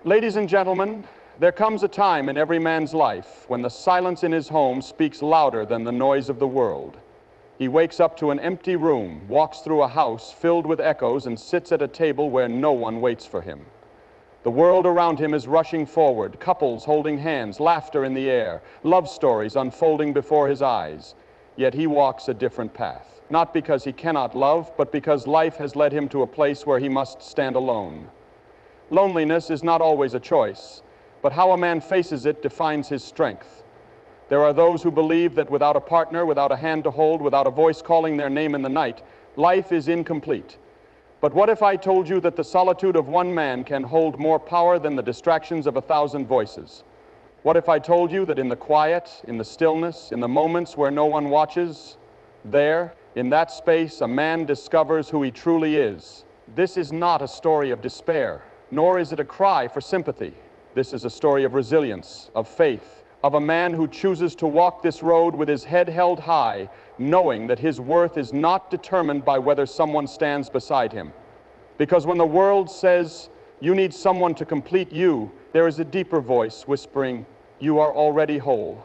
Ladies and gentlemen, there comes a time in every man's life when the silence in his home speaks louder than the noise of the world. He wakes up to an empty room, walks through a house filled with echoes, and sits at a table where no one waits for him. The world around him is rushing forward, couples holding hands, laughter in the air, love stories unfolding before his eyes. Yet he walks a different path, not because he cannot love, but because life has led him to a place where he must stand alone. Loneliness is not always a choice, but how a man faces it defines his strength. There are those who believe that without a partner, without a hand to hold, without a voice calling their name in the night, life is incomplete. But what if I told you that the solitude of one man can hold more power than the distractions of 1,000 voices? What if I told you that in the quiet, in the stillness, in the moments where no one watches, there, in that space, a man discovers who he truly is? This is not a story of despair, nor is it a cry for sympathy. This is a story of resilience, of faith, of a man who chooses to walk this road with his head held high, knowing that his worth is not determined by whether someone stands beside him. Because when the world says, you need someone to complete you, there is a deeper voice whispering, you are already whole.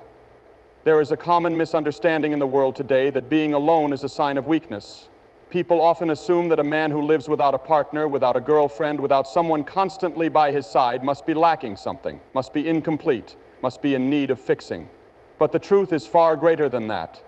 There is a common misunderstanding in the world today that being alone is a sign of weakness. People often assume that a man who lives without a partner, without a girlfriend, without someone constantly by his side must be lacking something, must be incomplete, must be in need of fixing. But the truth is far greater than that.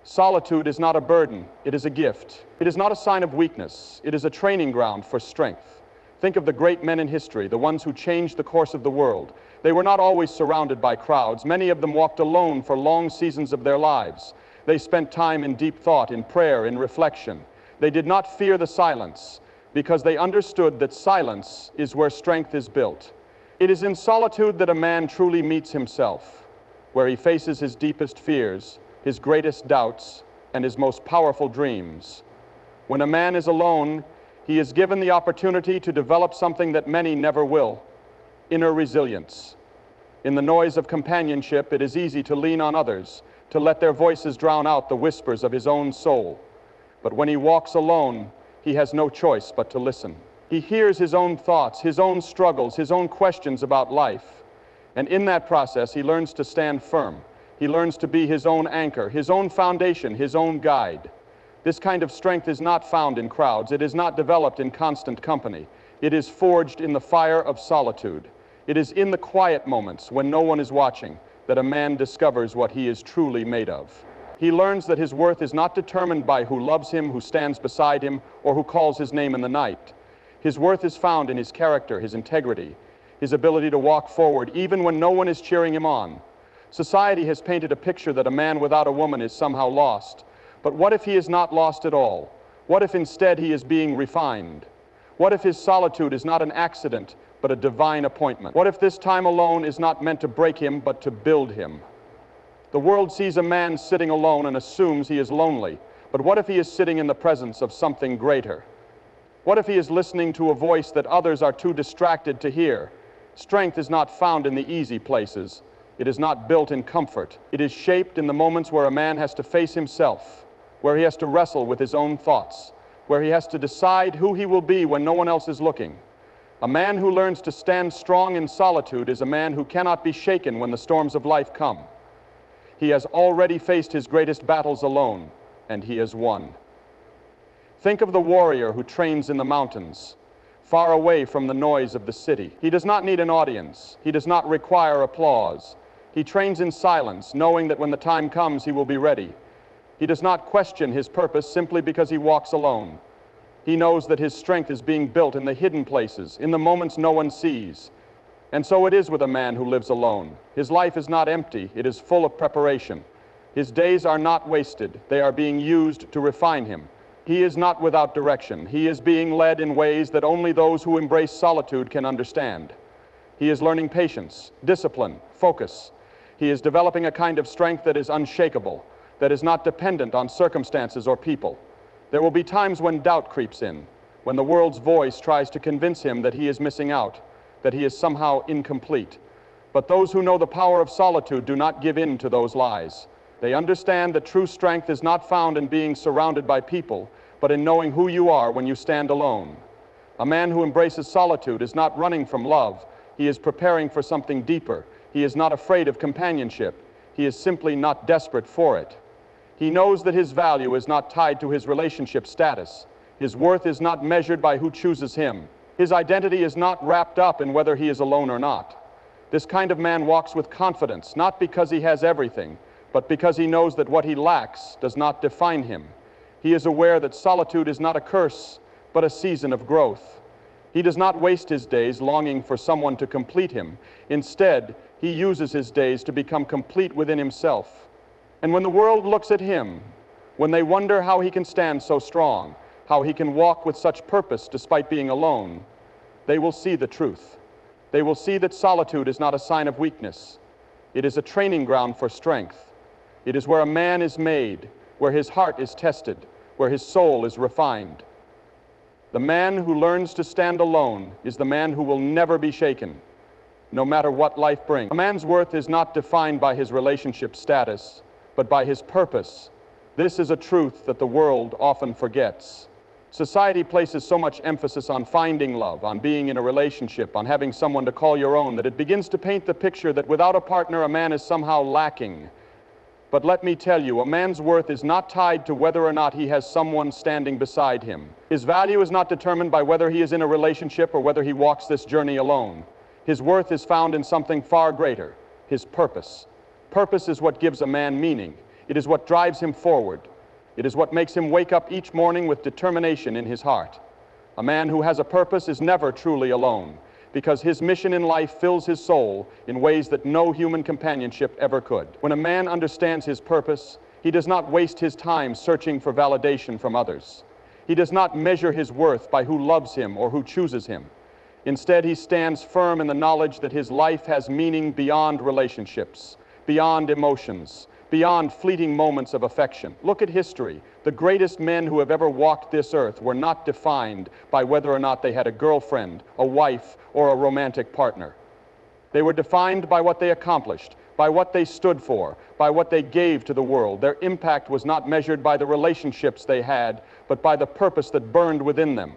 Solitude is not a burden, it is a gift. It is not a sign of weakness, it is a training ground for strength. Think of the great men in history, the ones who changed the course of the world. They were not always surrounded by crowds. Many of them walked alone for long seasons of their lives. They spent time in deep thought, in prayer, in reflection. They did not fear the silence because they understood that silence is where strength is built. It is in solitude that a man truly meets himself, where he faces his deepest fears, his greatest doubts, and his most powerful dreams. When a man is alone, he is given the opportunity to develop something that many never will: inner resilience. In the noise of companionship, it is easy to lean on others, to let their voices drown out the whispers of his own soul. But when he walks alone, he has no choice but to listen. He hears his own thoughts, his own struggles, his own questions about life. And in that process, he learns to stand firm. He learns to be his own anchor, his own foundation, his own guide. This kind of strength is not found in crowds. It is not developed in constant company. It is forged in the fire of solitude. It is in the quiet moments when no one is watching that a man discovers what he is truly made of. He learns that his worth is not determined by who loves him, who stands beside him, or who calls his name in the night. His worth is found in his character, his integrity, his ability to walk forward even when no one is cheering him on. Society has painted a picture that a man without a woman is somehow lost. But what if he is not lost at all? What if instead he is being refined? What if his solitude is not an accident, but a divine appointment? What if this time alone is not meant to break him, but to build him? The world sees a man sitting alone and assumes he is lonely. But what if he is sitting in the presence of something greater? What if he is listening to a voice that others are too distracted to hear? Strength is not found in the easy places. It is not built in comfort. It is shaped in the moments where a man has to face himself, where he has to wrestle with his own thoughts, where he has to decide who he will be when no one else is looking. A man who learns to stand strong in solitude is a man who cannot be shaken when the storms of life come. He has already faced his greatest battles alone, and he has won. Think of the warrior who trains in the mountains, far away from the noise of the city. He does not need an audience. He does not require applause. He trains in silence, knowing that when the time comes, he will be ready. He does not question his purpose simply because he walks alone. He knows that his strength is being built in the hidden places, in the moments no one sees. And so it is with a man who lives alone. His life is not empty, it is full of preparation. His days are not wasted, they are being used to refine him. He is not without direction. He is being led in ways that only those who embrace solitude can understand. He is learning patience, discipline, focus. He is developing a kind of strength that is unshakable, that is not dependent on circumstances or people. There will be times when doubt creeps in, when the world's voice tries to convince him that he is missing out, that he is somehow incomplete. But those who know the power of solitude do not give in to those lies. They understand that true strength is not found in being surrounded by people, but in knowing who you are when you stand alone. A man who embraces solitude is not running from love. He is preparing for something deeper. He is not afraid of companionship. He is simply not desperate for it. He knows that his value is not tied to his relationship status. His worth is not measured by who chooses him. His identity is not wrapped up in whether he is alone or not. This kind of man walks with confidence, not because he has everything, but because he knows that what he lacks does not define him. He is aware that solitude is not a curse, but a season of growth. He does not waste his days longing for someone to complete him. Instead, he uses his days to become complete within himself. And when the world looks at him, when they wonder how he can stand so strong, how he can walk with such purpose despite being alone, they will see the truth. They will see that solitude is not a sign of weakness. It is a training ground for strength. It is where a man is made, where his heart is tested, where his soul is refined. The man who learns to stand alone is the man who will never be shaken, no matter what life brings. A man's worth is not defined by his relationship status, but by his purpose. This is a truth that the world often forgets. Society places so much emphasis on finding love, on being in a relationship, on having someone to call your own, that it begins to paint the picture that without a partner, a man is somehow lacking. But let me tell you, a man's worth is not tied to whether or not he has someone standing beside him. His value is not determined by whether he is in a relationship or whether he walks this journey alone. His worth is found in something far greater, his purpose. Purpose is what gives a man meaning. It is what drives him forward. It is what makes him wake up each morning with determination in his heart. A man who has a purpose is never truly alone, because his mission in life fills his soul in ways that no human companionship ever could. When a man understands his purpose, he does not waste his time searching for validation from others. He does not measure his worth by who loves him or who chooses him. Instead, he stands firm in the knowledge that his life has meaning beyond relationships, beyond emotions, beyond fleeting moments of affection. Look at history. The greatest men who have ever walked this earth were not defined by whether or not they had a girlfriend, a wife, or a romantic partner. They were defined by what they accomplished, by what they stood for, by what they gave to the world. Their impact was not measured by the relationships they had, but by the purpose that burned within them.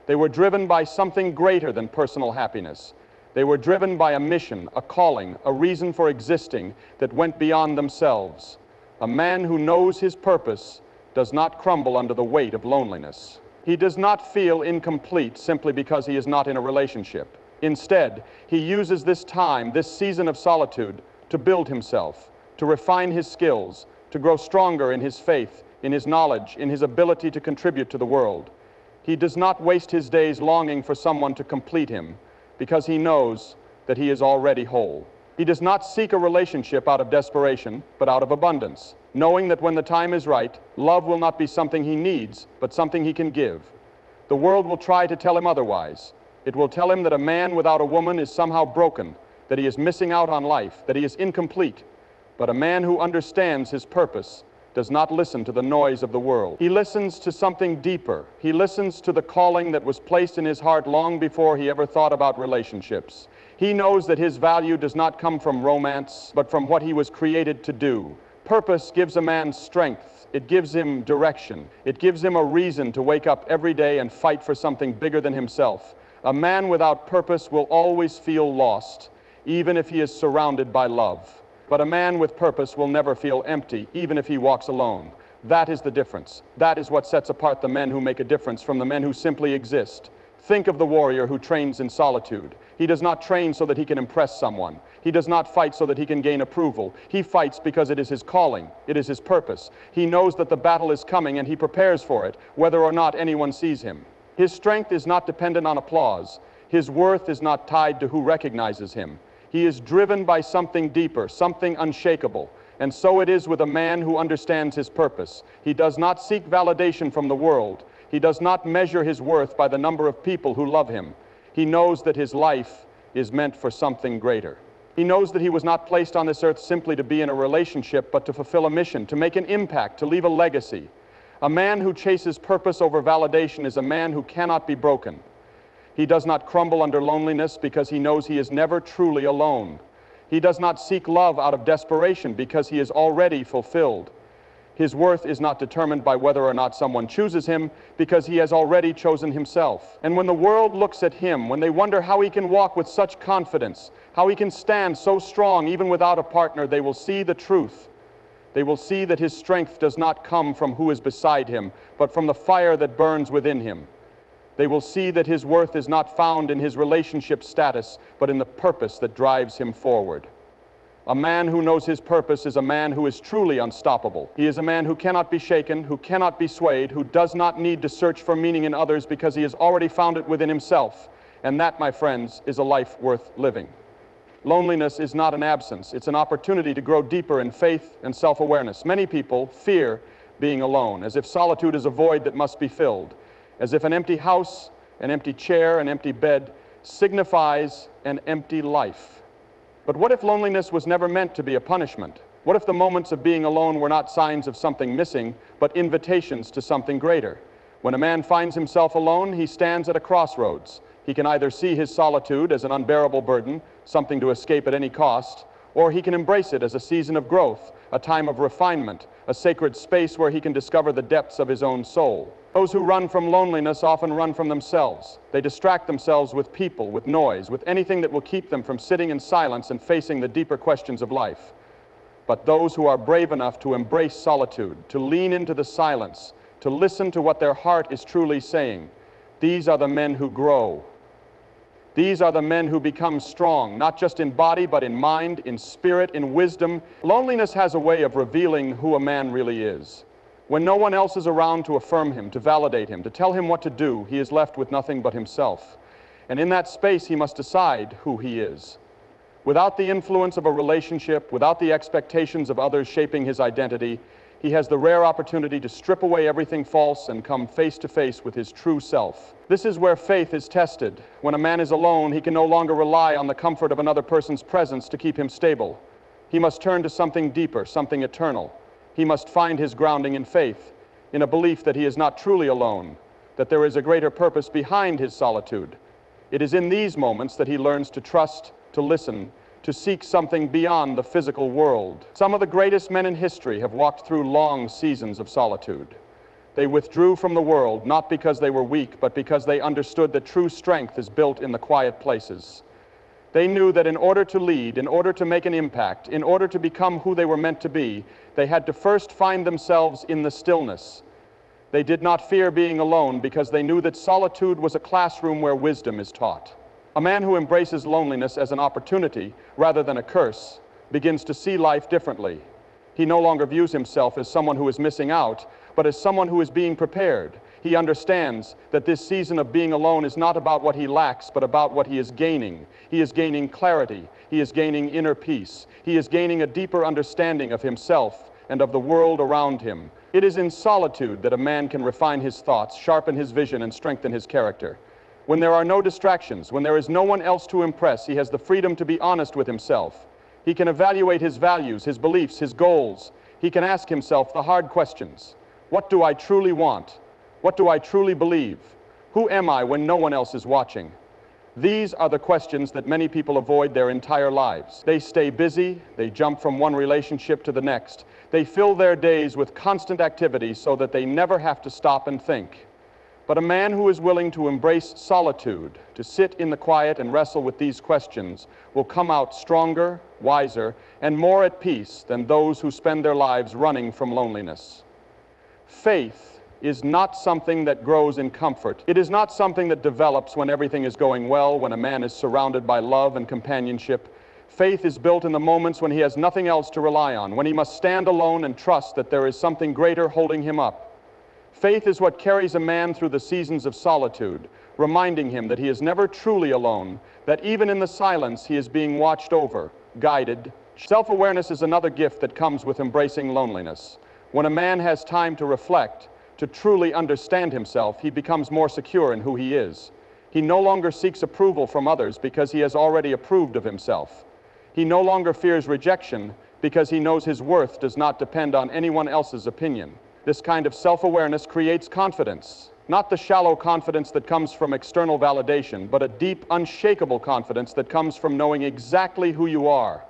They were driven by something greater than personal happiness. They were driven by a mission, a calling, a reason for existing that went beyond themselves. A man who knows his purpose does not crumble under the weight of loneliness. He does not feel incomplete simply because he is not in a relationship. Instead, he uses this time, this season of solitude, to build himself, to refine his skills, to grow stronger in his faith, in his knowledge, in his ability to contribute to the world. He does not waste his days longing for someone to complete him, because he knows that he is already whole. He does not seek a relationship out of desperation, but out of abundance, knowing that when the time is right, love will not be something he needs, but something he can give. The world will try to tell him otherwise. It will tell him that a man without a woman is somehow broken, that he is missing out on life, that he is incomplete. But a man who understands his purpose does not listen to the noise of the world. He listens to something deeper. He listens to the calling that was placed in his heart long before he ever thought about relationships. He knows that his value does not come from romance, but from what he was created to do. Purpose gives a man strength. It gives him direction. It gives him a reason to wake up every day and fight for something bigger than himself. A man without purpose will always feel lost, even if he is surrounded by love. But a man with purpose will never feel empty, even if he walks alone. That is the difference. That is what sets apart the men who make a difference from the men who simply exist. Think of the warrior who trains in solitude. He does not train so that he can impress someone. He does not fight so that he can gain approval. He fights because it is his calling. It is his purpose. He knows that the battle is coming and he prepares for it, whether or not anyone sees him. His strength is not dependent on applause. His worth is not tied to who recognizes him. He is driven by something deeper, something unshakable. And so it is with a man who understands his purpose. He does not seek validation from the world. He does not measure his worth by the number of people who love him. He knows that his life is meant for something greater. He knows that he was not placed on this earth simply to be in a relationship, but to fulfill a mission, to make an impact, to leave a legacy. A man who chases purpose over validation is a man who cannot be broken. He does not crumble under loneliness because he knows he is never truly alone. He does not seek love out of desperation because he is already fulfilled. His worth is not determined by whether or not someone chooses him, because he has already chosen himself. And when the world looks at him, when they wonder how he can walk with such confidence, how he can stand so strong even without a partner, they will see the truth. They will see that his strength does not come from who is beside him, but from the fire that burns within him. They will see that his worth is not found in his relationship status, but in the purpose that drives him forward. A man who knows his purpose is a man who is truly unstoppable. He is a man who cannot be shaken, who cannot be swayed, who does not need to search for meaning in others because he has already found it within himself. And that, my friends, is a life worth living. Loneliness is not an absence. It's an opportunity to grow deeper in faith and self-awareness. Many people fear being alone, as if solitude is a void that must be filled, as if an empty house, an empty chair, an empty bed signifies an empty life. But what if loneliness was never meant to be a punishment? What if the moments of being alone were not signs of something missing, but invitations to something greater? When a man finds himself alone, he stands at a crossroads. He can either see his solitude as an unbearable burden, something to escape at any cost, or he can embrace it as a season of growth, a time of refinement, a sacred space where he can discover the depths of his own soul. Those who run from loneliness often run from themselves. They distract themselves with people, with noise, with anything that will keep them from sitting in silence and facing the deeper questions of life. But those who are brave enough to embrace solitude, to lean into the silence, to listen to what their heart is truly saying, these are the men who grow. These are the men who become strong, not just in body, but in mind, in spirit, in wisdom. Loneliness has a way of revealing who a man really is. When no one else is around to affirm him, to validate him, to tell him what to do, he is left with nothing but himself. And in that space, he must decide who he is. Without the influence of a relationship, without the expectations of others shaping his identity, he has the rare opportunity to strip away everything false and come face to face with his true self. This is where faith is tested. When a man is alone, he can no longer rely on the comfort of another person's presence to keep him stable. He must turn to something deeper, something eternal. He must find his grounding in faith, in a belief that he is not truly alone, that there is a greater purpose behind his solitude. It is in these moments that he learns to trust, to listen, to seek something beyond the physical world. Some of the greatest men in history have walked through long seasons of solitude. They withdrew from the world, not because they were weak, but because they understood that true strength is built in the quiet places. They knew that in order to lead, in order to make an impact, in order to become who they were meant to be, they had to first find themselves in the stillness. They did not fear being alone because they knew that solitude was a classroom where wisdom is taught. A man who embraces loneliness as an opportunity rather than a curse begins to see life differently. He no longer views himself as someone who is missing out, but as someone who is being prepared. He understands that this season of being alone is not about what he lacks, but about what he is gaining. He is gaining clarity. He is gaining inner peace. He is gaining a deeper understanding of himself and of the world around him. It is in solitude that a man can refine his thoughts, sharpen his vision, and strengthen his character. When there are no distractions, when there is no one else to impress, he has the freedom to be honest with himself. He can evaluate his values, his beliefs, his goals. He can ask himself the hard questions. What do I truly want? What do I truly believe? Who am I when no one else is watching? These are the questions that many people avoid their entire lives. They stay busy, they jump from one relationship to the next. They fill their days with constant activity so that they never have to stop and think. But a man who is willing to embrace solitude, to sit in the quiet and wrestle with these questions, will come out stronger, wiser, and more at peace than those who spend their lives running from loneliness. Faith is not something that grows in comfort. It is not something that develops when everything is going well, when a man is surrounded by love and companionship. Faith is built in the moments when he has nothing else to rely on, when he must stand alone and trust that there is something greater holding him up. Faith is what carries a man through the seasons of solitude, reminding him that he is never truly alone, that even in the silence he is being watched over, guided. Self-awareness is another gift that comes with embracing loneliness. When a man has time to reflect, to truly understand himself, he becomes more secure in who he is. He no longer seeks approval from others because he has already approved of himself. He no longer fears rejection because he knows his worth does not depend on anyone else's opinion. This kind of self-awareness creates confidence, not the shallow confidence that comes from external validation, but a deep, unshakable confidence that comes from knowing exactly who you are.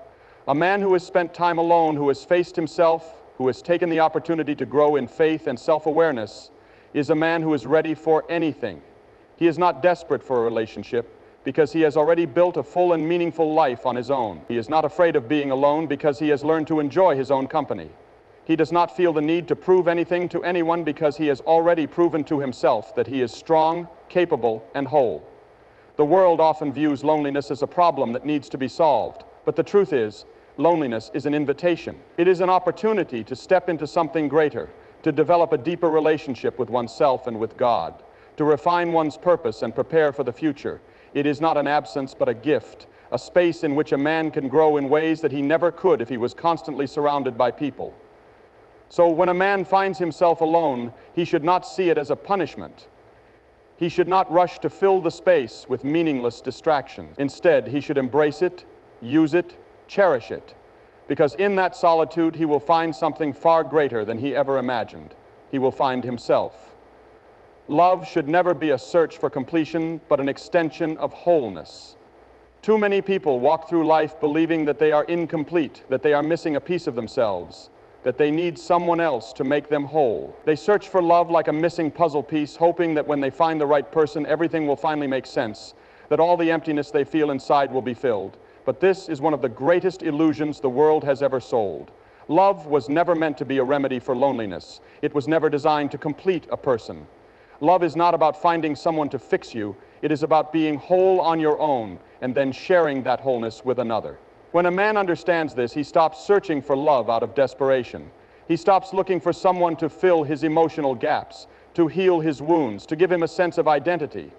A man who has spent time alone, who has faced himself, who has taken the opportunity to grow in faith and self-awareness is a man who is ready for anything. He is not desperate for a relationship because he has already built a full and meaningful life on his own. He is not afraid of being alone because he has learned to enjoy his own company. He does not feel the need to prove anything to anyone because he has already proven to himself that he is strong, capable, and whole. The world often views loneliness as a problem that needs to be solved, but the truth is, loneliness is an invitation. It is an opportunity to step into something greater, to develop a deeper relationship with oneself and with God, to refine one's purpose and prepare for the future. It is not an absence but a gift, a space in which a man can grow in ways that he never could if he was constantly surrounded by people. So when a man finds himself alone, he should not see it as a punishment. He should not rush to fill the space with meaningless distractions. Instead, he should embrace it, use it, cherish it, because in that solitude he will find something far greater than he ever imagined. He will find himself. Love should never be a search for completion, but an extension of wholeness. Too many people walk through life believing that they are incomplete, that they are missing a piece of themselves, that they need someone else to make them whole. They search for love like a missing puzzle piece, hoping that when they find the right person, everything will finally make sense, that all the emptiness they feel inside will be filled. But this is one of the greatest illusions the world has ever sold. Love was never meant to be a remedy for loneliness. It was never designed to complete a person. Love is not about finding someone to fix you. It is about being whole on your own and then sharing that wholeness with another. When a man understands this, he stops searching for love out of desperation. He stops looking for someone to fill his emotional gaps, to heal his wounds, to give him a sense of identity.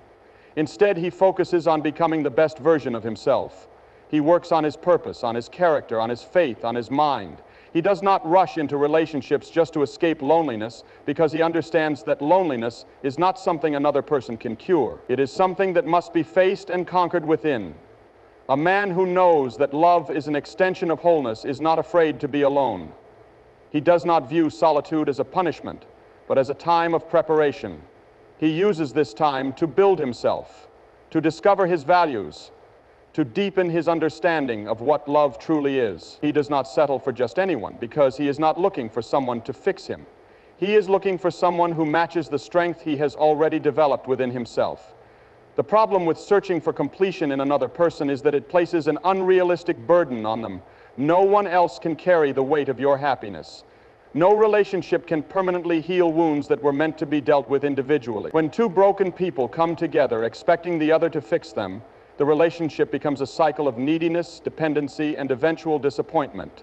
Instead, he focuses on becoming the best version of himself. He works on his purpose, on his character, on his faith, on his mind. He does not rush into relationships just to escape loneliness because he understands that loneliness is not something another person can cure. It is something that must be faced and conquered within. A man who knows that love is an extension of wholeness is not afraid to be alone. He does not view solitude as a punishment, but as a time of preparation. He uses this time to build himself, to discover his values, to deepen his understanding of what love truly is. He does not settle for just anyone because he is not looking for someone to fix him. He is looking for someone who matches the strength he has already developed within himself. The problem with searching for completion in another person is that it places an unrealistic burden on them. No one else can carry the weight of your happiness. No relationship can permanently heal wounds that were meant to be dealt with individually. When two broken people come together expecting the other to fix them, the relationship becomes a cycle of neediness, dependency, and eventual disappointment.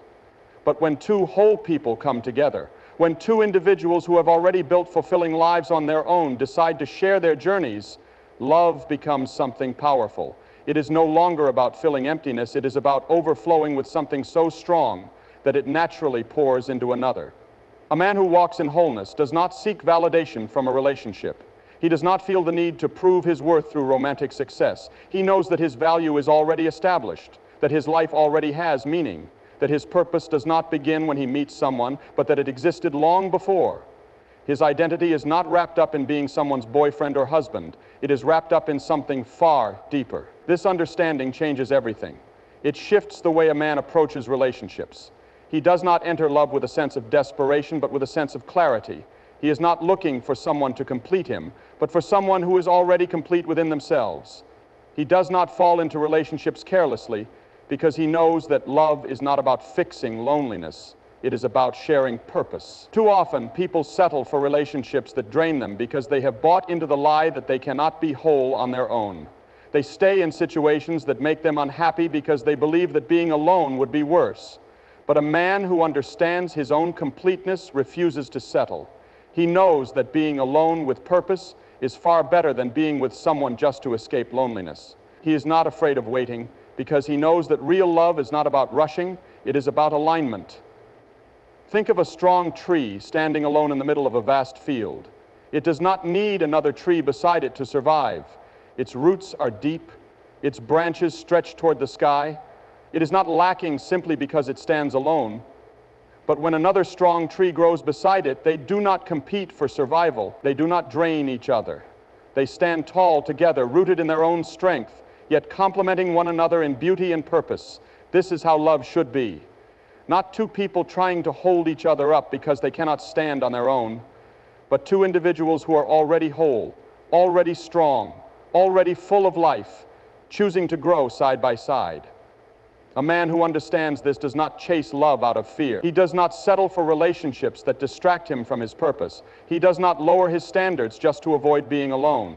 But when two whole people come together, when two individuals who have already built fulfilling lives on their own decide to share their journeys, love becomes something powerful. It is no longer about filling emptiness, it is about overflowing with something so strong that it naturally pours into another. A man who walks in wholeness does not seek validation from a relationship. He does not feel the need to prove his worth through romantic success. He knows that his value is already established, that his life already has meaning, that his purpose does not begin when he meets someone, but that it existed long before. His identity is not wrapped up in being someone's boyfriend or husband. It is wrapped up in something far deeper. This understanding changes everything. It shifts the way a man approaches relationships. He does not enter love with a sense of desperation, but with a sense of clarity. He is not looking for someone to complete him, but for someone who is already complete within themselves. He does not fall into relationships carelessly because he knows that love is not about fixing loneliness. It is about sharing purpose. Too often, people settle for relationships that drain them because they have bought into the lie that they cannot be whole on their own. They stay in situations that make them unhappy because they believe that being alone would be worse. But a man who understands his own completeness refuses to settle. He knows that being alone with purpose is far better than being with someone just to escape loneliness. He is not afraid of waiting because he knows that real love is not about rushing, it is about alignment. Think of a strong tree standing alone in the middle of a vast field. It does not need another tree beside it to survive. Its roots are deep, its branches stretch toward the sky. It is not lacking simply because it stands alone. But when another strong tree grows beside it, they do not compete for survival. They do not drain each other. They stand tall together, rooted in their own strength, yet complementing one another in beauty and purpose. This is how love should be. Not two people trying to hold each other up because they cannot stand on their own, but two individuals who are already whole, already strong, already full of life, choosing to grow side by side. A man who understands this does not chase love out of fear. He does not settle for relationships that distract him from his purpose. He does not lower his standards just to avoid being alone.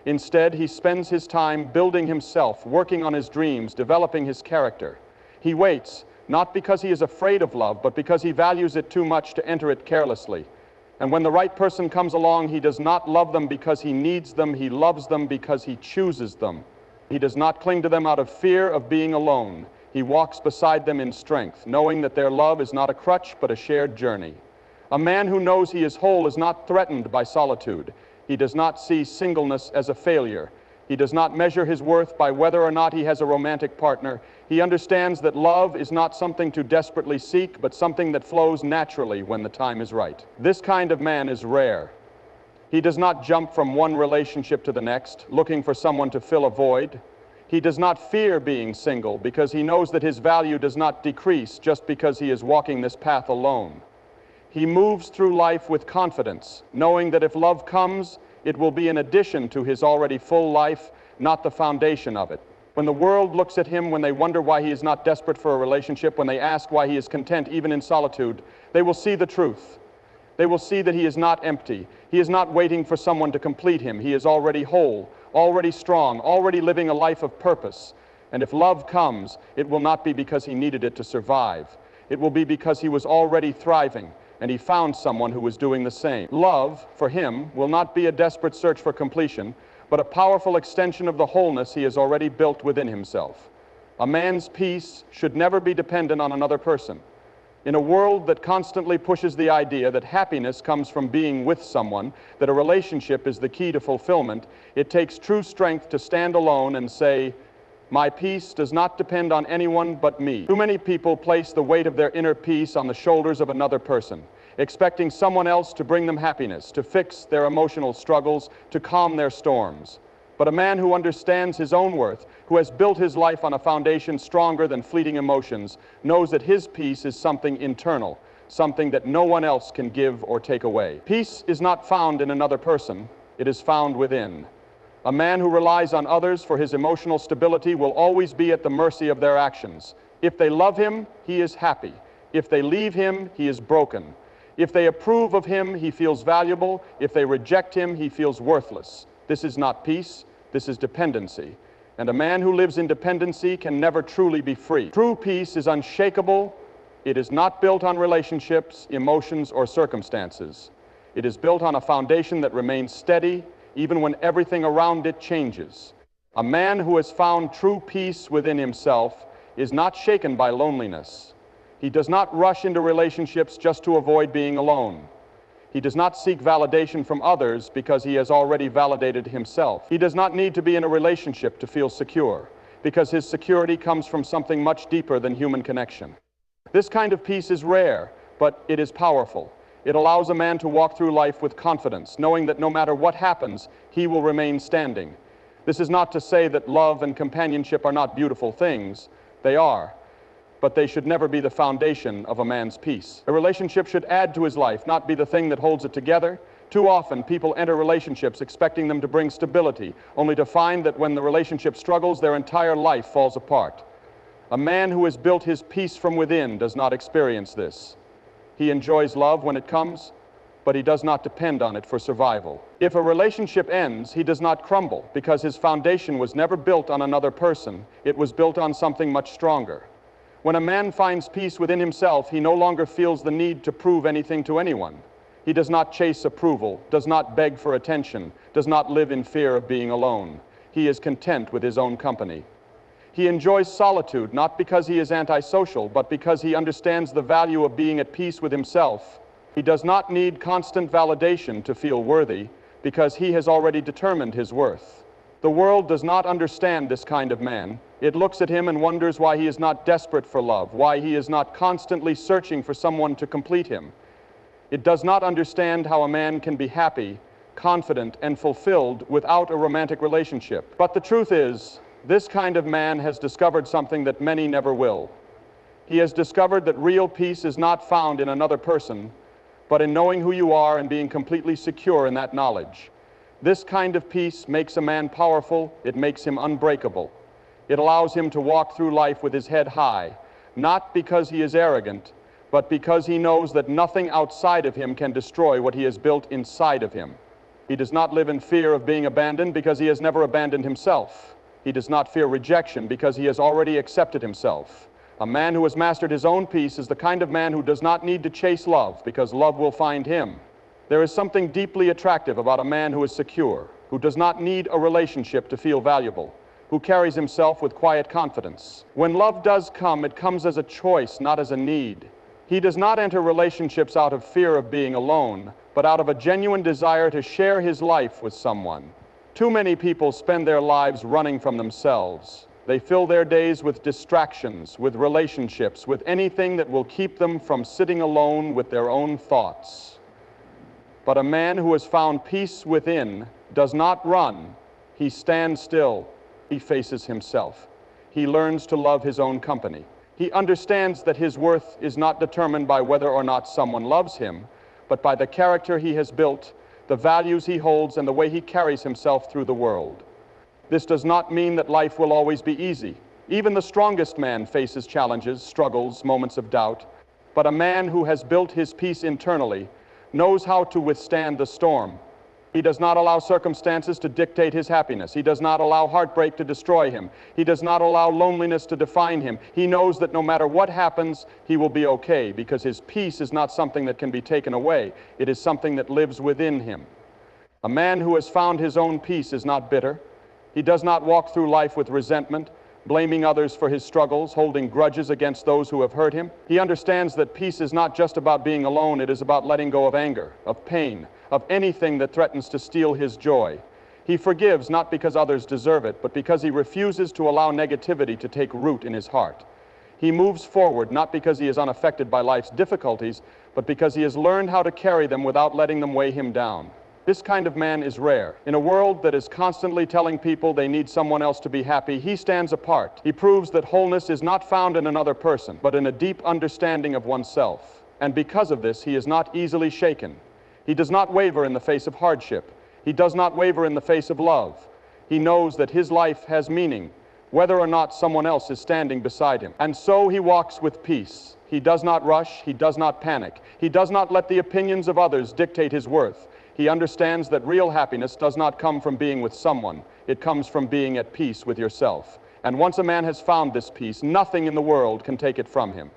Instead, he spends his time building himself, working on his dreams, developing his character. He waits, not because he is afraid of love, but because he values it too much to enter it carelessly. And when the right person comes along, he does not love them because he needs them. He loves them because he chooses them. He does not cling to them out of fear of being alone. He walks beside them in strength, knowing that their love is not a crutch, but a shared journey. A man who knows he is whole is not threatened by solitude. He does not see singleness as a failure. He does not measure his worth by whether or not he has a romantic partner. He understands that love is not something to desperately seek, but something that flows naturally when the time is right. This kind of man is rare. He does not jump from one relationship to the next, looking for someone to fill a void. He does not fear being single because he knows that his value does not decrease just because he is walking this path alone. He moves through life with confidence, knowing that if love comes, it will be an addition to his already full life, not the foundation of it. When the world looks at him, when they wonder why he is not desperate for a relationship, when they ask why he is content even in solitude, they will see the truth. They will see that he is not empty. He is not waiting for someone to complete him. He is already whole, already strong, already living a life of purpose. And if love comes, it will not be because he needed it to survive. It will be because he was already thriving, and he found someone who was doing the same. Love, for him, will not be a desperate search for completion, but a powerful extension of the wholeness he has already built within himself. A man's peace should never be dependent on another person. In a world that constantly pushes the idea that happiness comes from being with someone, that a relationship is the key to fulfillment, it takes true strength to stand alone and say, "My peace does not depend on anyone but me." Too many people place the weight of their inner peace on the shoulders of another person, expecting someone else to bring them happiness, to fix their emotional struggles, to calm their storms. But a man who understands his own worth, who has built his life on a foundation stronger than fleeting emotions, knows that his peace is something internal, something that no one else can give or take away. Peace is not found in another person, it is found within. A man who relies on others for his emotional stability will always be at the mercy of their actions. If they love him, he is happy. If they leave him, he is broken. If they approve of him, he feels valuable. If they reject him, he feels worthless. This is not peace, this is dependency. And a man who lives in dependency can never truly be free. True peace is unshakable. It is not built on relationships, emotions, or circumstances. It is built on a foundation that remains steady, even when everything around it changes. A man who has found true peace within himself is not shaken by loneliness. He does not rush into relationships just to avoid being alone. He does not seek validation from others because he has already validated himself. He does not need to be in a relationship to feel secure, because his security comes from something much deeper than human connection. This kind of peace is rare, but it is powerful. It allows a man to walk through life with confidence, knowing that no matter what happens, he will remain standing. This is not to say that love and companionship are not beautiful things. They are. But they should never be the foundation of a man's peace. A relationship should add to his life, not be the thing that holds it together. Too often, people enter relationships expecting them to bring stability, only to find that when the relationship struggles, their entire life falls apart. A man who has built his peace from within does not experience this. He enjoys love when it comes, but he does not depend on it for survival. If a relationship ends, he does not crumble, because his foundation was never built on another person. It was built on something much stronger. When a man finds peace within himself, he no longer feels the need to prove anything to anyone. He does not chase approval, does not beg for attention, does not live in fear of being alone. He is content with his own company. He enjoys solitude, not because he is antisocial, but because he understands the value of being at peace with himself. He does not need constant validation to feel worthy, because he has already determined his worth. The world does not understand this kind of man. It looks at him and wonders why he is not desperate for love, why he is not constantly searching for someone to complete him. It does not understand how a man can be happy, confident, and fulfilled without a romantic relationship. But the truth is, this kind of man has discovered something that many never will. He has discovered that real peace is not found in another person, but in knowing who you are and being completely secure in that knowledge. This kind of peace makes a man powerful. It makes him unbreakable. It allows him to walk through life with his head high, not because he is arrogant, but because he knows that nothing outside of him can destroy what he has built inside of him. He does not live in fear of being abandoned because he has never abandoned himself. He does not fear rejection because he has already accepted himself. A man who has mastered his own peace is the kind of man who does not need to chase love because love will find him. There is something deeply attractive about a man who is secure, who does not need a relationship to feel valuable, who carries himself with quiet confidence. When love does come, it comes as a choice, not as a need. He does not enter relationships out of fear of being alone, but out of a genuine desire to share his life with someone. Too many people spend their lives running from themselves. They fill their days with distractions, with relationships, with anything that will keep them from sitting alone with their own thoughts. But a man who has found peace within does not run. He stands still. He faces himself. He learns to love his own company. He understands that his worth is not determined by whether or not someone loves him, but by the character he has built, the values he holds, and the way he carries himself through the world. This does not mean that life will always be easy. Even the strongest man faces challenges, struggles, moments of doubt. But a man who has built his peace internally knows how to withstand the storm. He does not allow circumstances to dictate his happiness. He does not allow heartbreak to destroy him. He does not allow loneliness to define him. He knows that no matter what happens, he will be okay, because his peace is not something that can be taken away. It is something that lives within him. A man who has found his own peace is not bitter. He does not walk through life with resentment, blaming others for his struggles, holding grudges against those who have hurt him. He understands that peace is not just about being alone. It is about letting go of anger, of pain, of anything that threatens to steal his joy. He forgives not because others deserve it, but because he refuses to allow negativity to take root in his heart. He moves forward not because he is unaffected by life's difficulties, but because he has learned how to carry them without letting them weigh him down. This kind of man is rare. In a world that is constantly telling people they need someone else to be happy, he stands apart. He proves that wholeness is not found in another person, but in a deep understanding of oneself. And because of this, he is not easily shaken. He does not waver in the face of hardship. He does not waver in the face of love. He knows that his life has meaning, whether or not someone else is standing beside him. And so he walks with peace. He does not rush. He does not panic. He does not let the opinions of others dictate his worth. He understands that real happiness does not come from being with someone. It comes from being at peace with yourself. And once a man has found this peace, nothing in the world can take it from him.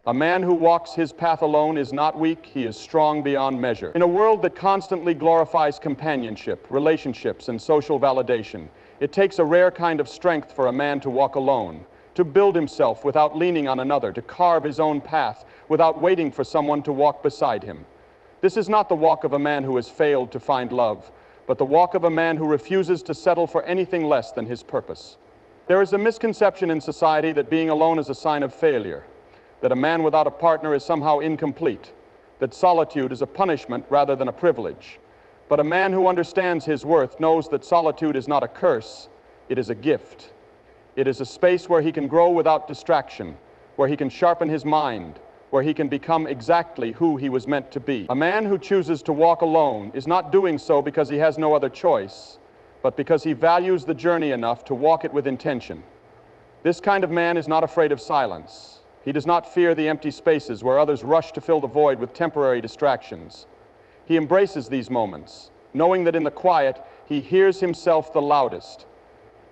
A man who walks his path alone is not weak. He is strong beyond measure. In a world that constantly glorifies companionship, relationships, and social validation, it takes a rare kind of strength for a man to walk alone, to build himself without leaning on another, to carve his own path without waiting for someone to walk beside him. This is not the walk of a man who has failed to find love, but the walk of a man who refuses to settle for anything less than his purpose. There is a misconception in society that being alone is a sign of failure, that a man without a partner is somehow incomplete, that solitude is a punishment rather than a privilege. But a man who understands his worth knows that solitude is not a curse, it is a gift. It is a space where he can grow without distraction, where he can sharpen his mind, where he can become exactly who he was meant to be. A man who chooses to walk alone is not doing so because he has no other choice, but because he values the journey enough to walk it with intention. This kind of man is not afraid of silence. He does not fear the empty spaces where others rush to fill the void with temporary distractions. He embraces these moments, knowing that in the quiet, he hears himself the loudest.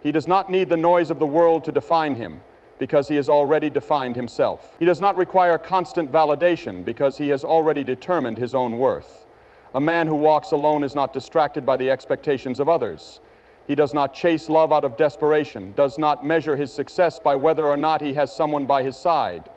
He does not need the noise of the world to define him, because he has already defined himself. He does not require constant validation, because he has already determined his own worth. A man who walks alone is not distracted by the expectations of others. He does not chase love out of desperation, does not measure his success by whether or not he has someone by his side.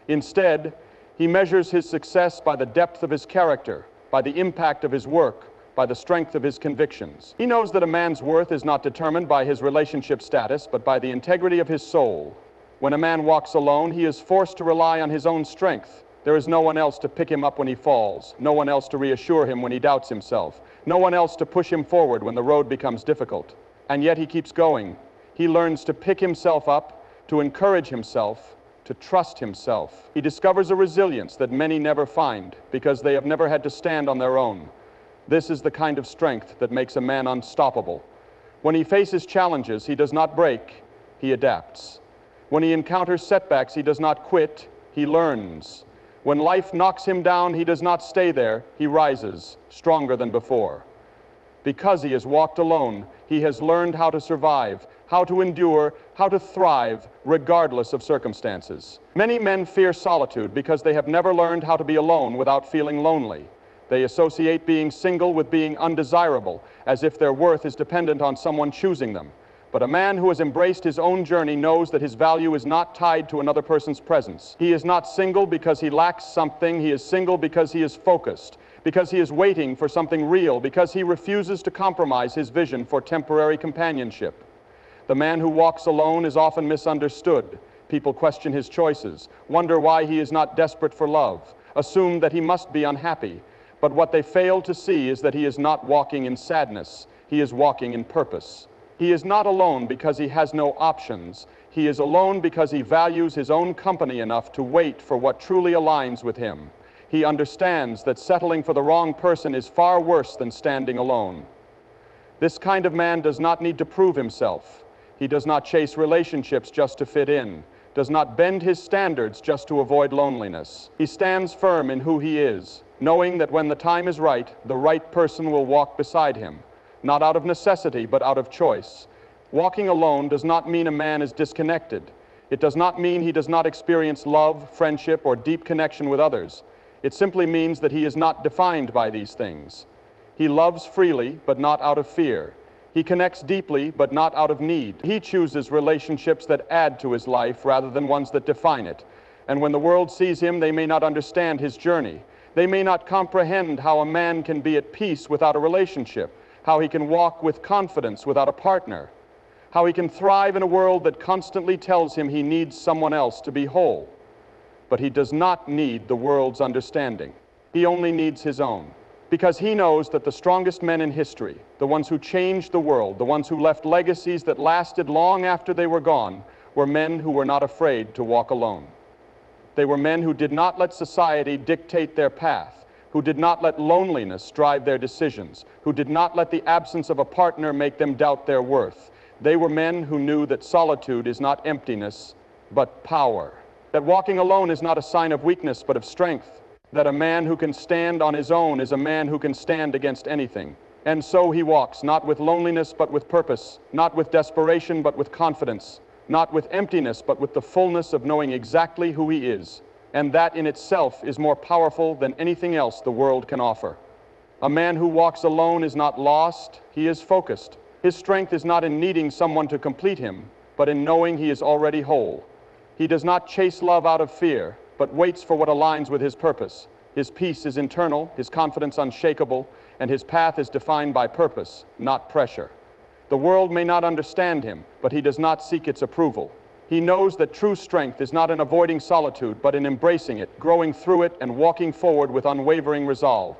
Instead, he measures his success by the depth of his character, by the impact of his work, by the strength of his convictions. He knows that a man's worth is not determined by his relationship status, but by the integrity of his soul. When a man walks alone, he is forced to rely on his own strength. There is no one else to pick him up when he falls, no one else to reassure him when he doubts himself, no one else to push him forward when the road becomes difficult. And yet he keeps going. He learns to pick himself up, to encourage himself, to trust himself. He discovers a resilience that many never find because they have never had to stand on their own. This is the kind of strength that makes a man unstoppable. When he faces challenges, he does not break, he adapts. When he encounters setbacks, he does not quit, he learns. When life knocks him down, he does not stay there, he rises, stronger than before. Because he has walked alone, he has learned how to survive, how to endure, how to thrive, regardless of circumstances. Many men fear solitude because they have never learned how to be alone without feeling lonely. They associate being single with being undesirable, as if their worth is dependent on someone choosing them. But a man who has embraced his own journey knows that his value is not tied to another person's presence. He is not single because he lacks something. He is single because he is focused, because he is waiting for something real, because he refuses to compromise his vision for temporary companionship. The man who walks alone is often misunderstood. People question his choices, wonder why he is not desperate for love, assume that he must be unhappy. But what they fail to see is that he is not walking in sadness. He is walking in purpose. He is not alone because he has no options. He is alone because he values his own company enough to wait for what truly aligns with him. He understands that settling for the wrong person is far worse than standing alone. This kind of man does not need to prove himself. He does not chase relationships just to fit in, does not bend his standards just to avoid loneliness. He stands firm in who he is, knowing that when the time is right, the right person will walk beside him, not out of necessity, but out of choice. Walking alone does not mean a man is disconnected. It does not mean he does not experience love, friendship, or deep connection with others. It simply means that he is not defined by these things. He loves freely, but not out of fear. He connects deeply, but not out of need. He chooses relationships that add to his life rather than ones that define it. And when the world sees him, they may not understand his journey. They may not comprehend how a man can be at peace without a relationship, how he can walk with confidence without a partner, how he can thrive in a world that constantly tells him he needs someone else to be whole. But he does not need the world's understanding. He only needs his own. Because he knows that the strongest men in history, the ones who changed the world, the ones who left legacies that lasted long after they were gone, were men who were not afraid to walk alone. They were men who did not let society dictate their path, who did not let loneliness drive their decisions, who did not let the absence of a partner make them doubt their worth. They were men who knew that solitude is not emptiness, but power. That walking alone is not a sign of weakness, but of strength. That a man who can stand on his own is a man who can stand against anything. And so he walks, not with loneliness, but with purpose, not with desperation, but with confidence, not with emptiness, but with the fullness of knowing exactly who he is. And that in itself is more powerful than anything else the world can offer. A man who walks alone is not lost, he is focused. His strength is not in needing someone to complete him, but in knowing he is already whole. He does not chase love out of fear, but waits for what aligns with his purpose. His peace is internal, his confidence unshakable, and his path is defined by purpose, not pressure. The world may not understand him, but he does not seek its approval. He knows that true strength is not in avoiding solitude, but in embracing it, growing through it, and walking forward with unwavering resolve.